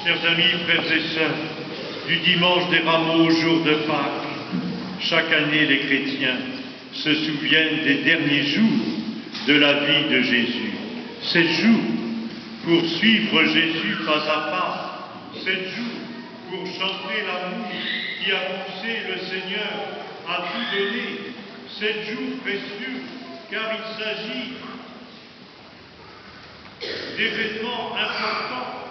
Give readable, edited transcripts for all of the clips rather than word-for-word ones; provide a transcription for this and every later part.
Chers amis, frères et sœurs, du dimanche des Rameaux au jour de Pâques, chaque année les chrétiens se souviennent des derniers jours de la vie de Jésus. 7 jours pour suivre Jésus pas à pas, 7 jours pour chanter l'amour qui a poussé le Seigneur à tout donner, 7 jours précieux car il s'agit d'événements importants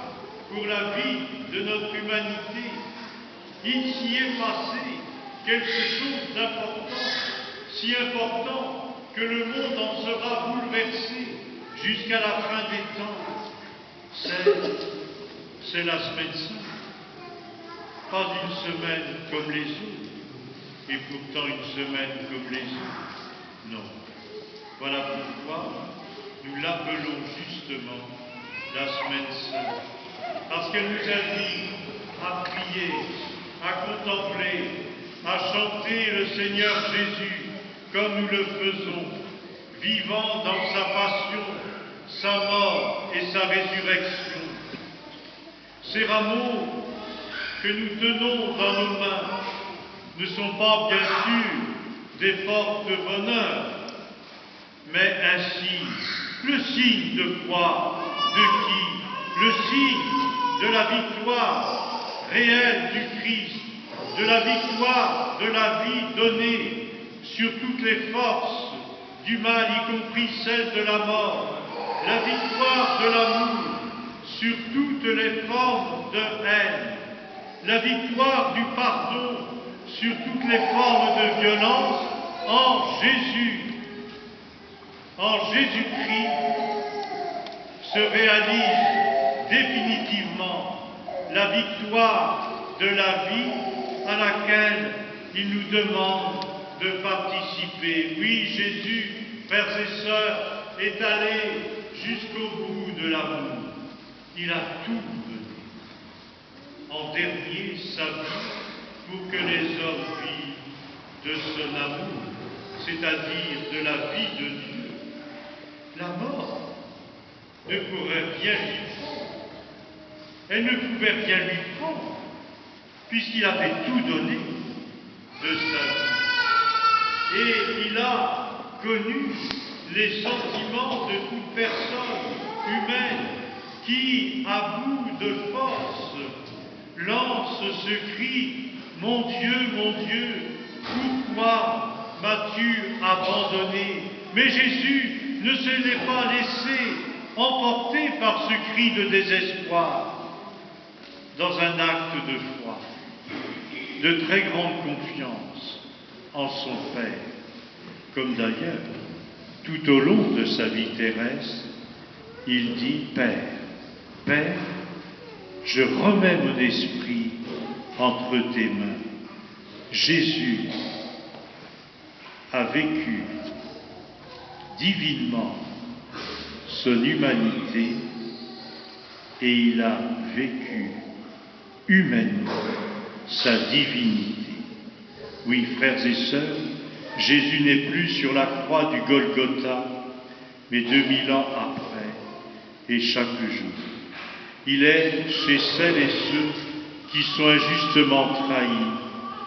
pour la vie de notre humanité. Il s'y est passé quelque chose d'important, si important que le monde en sera bouleversé jusqu'à la fin des temps. C'est la semaine sainte, pas une semaine comme les autres, et pourtant une semaine comme les autres. Non. Voilà pourquoi nous l'appelons justement la semaine sainte, parce qu'elle nous invite à prier, à contempler, à chanter le Seigneur Jésus comme nous le faisons, vivant dans sa passion, sa mort et sa résurrection. Ces rameaux que nous tenons dans nos mains ne sont pas bien sûr des portes de bonheur, mais un signe, le signe de quoi? De qui? Le signe de la victoire réelle du Christ, de la victoire de la vie donnée sur toutes les forces du mal, y compris celle de la mort, la victoire de l'amour sur toutes les formes de haine, la victoire du pardon sur toutes les formes de violence en Jésus. En Jésus-Christ se réalise définitivement la victoire de la vie à laquelle il nous demande de participer. Oui, Jésus, frères et sœurs, est allé jusqu'au bout de l'amour. Il a tout donné. En dernier, sa vie pour que les hommes vivent de son amour, c'est-à-dire de la vie de Dieu. La mort ne pourrait rien lui prendre. Elle ne pouvait rien lui prendre, puisqu'il avait tout donné de sa vie. Et il a connu les sentiments de toute personne humaine qui, à bout de force, lance ce cri « Mon Dieu, pourquoi m'as-tu abandonné ?» Mais Jésus ne se l'est pas laissé emporter par ce cri de désespoir. Dans un acte de foi, de très grande confiance en son Père, comme d'ailleurs, tout au long de sa vie terrestre, il dit « Père, je remets mon esprit entre tes mains. » Jésus a vécu divinement son humanité et il a vécu humainement sa divinité. Oui, frères et sœurs, Jésus n'est plus sur la croix du Golgotha, mais 2000 ans après, et chaque jour. Il est chez celles et ceux qui sont injustement trahis,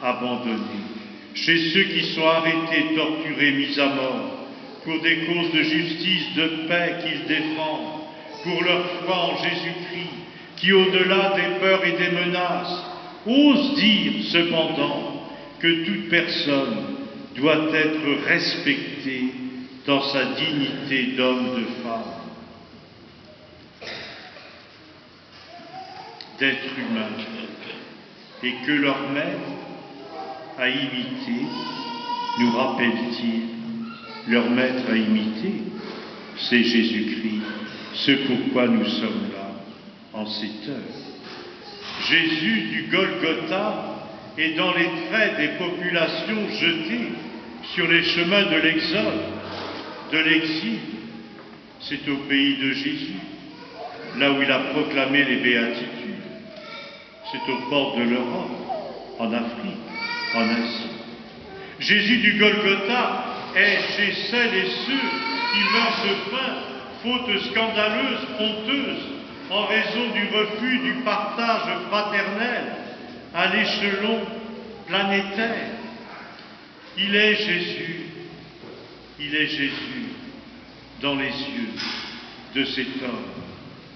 abandonnés, chez ceux qui sont arrêtés, torturés, mis à mort, pour des causes de justice, de paix qu'ils défendent, pour leur foi en Jésus-Christ, qui, au-delà des peurs et des menaces, osent dire cependant que toute personne doit être respectée dans sa dignité d'homme, de femme, d'être humain, et que leur maître a imité, nous rappelle-t-il, leur maître à imiter, c'est Jésus-Christ, ce pourquoi nous sommes là en cette heure. Jésus du Golgotha est dans les traits des populations jetées sur les chemins de l'exode, de l'exil. C'est au pays de Jésus, là où il a proclamé les béatitudes. C'est aux portes de l'Europe, en Afrique, en Asie. Jésus du Golgotha est chez celles et ceux qui meurent de faim, faute scandaleuse, honteuse, en raison du refus du partage fraternel à l'échelon planétaire. Il est Jésus dans les yeux de cet homme,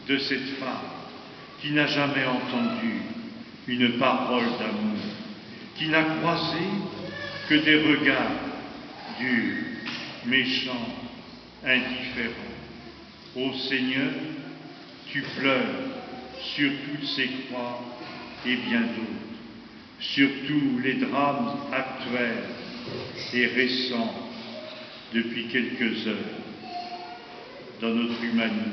de cette femme, qui n'a jamais entendu une parole d'amour, qui n'a croisé que des regards durs, méchants, indifférents. Ô Seigneur, tu pleures sur toutes ces croix et bien d'autres, sur tous les drames actuels et récents depuis quelques heures dans notre humanité.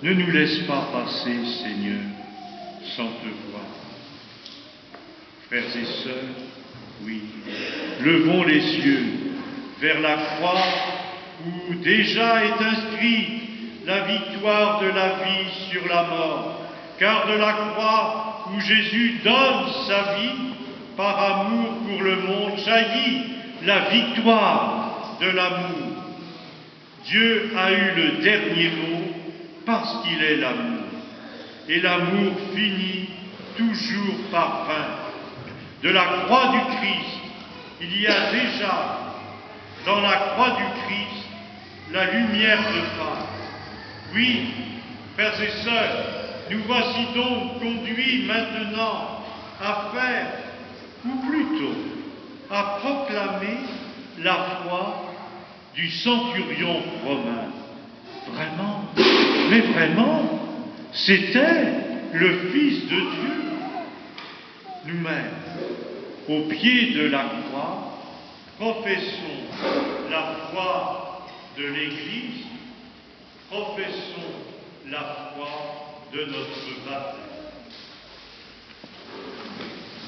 Ne nous laisse pas passer, Seigneur, sans te voir. Frères et sœurs, oui, levons les yeux vers la croix où déjà est inscrite la victoire de la vie sur la mort, car de la croix où Jésus donne sa vie par amour pour le monde jaillit la victoire de l'amour. Dieu a eu le dernier mot parce qu'il est l'amour, et l'amour finit toujours par vaincre. De la croix du Christ, il y a déjà dans la croix du Christ la lumière de Pâques. Oui, frères et sœurs, nous voici donc conduits maintenant à faire, ou plutôt à proclamer la foi du centurion romain. Vraiment, mais vraiment, c'était le Fils de Dieu. Nous-mêmes, au pied de la croix, professons la foi de l'Église, professons la foi de notre baptême.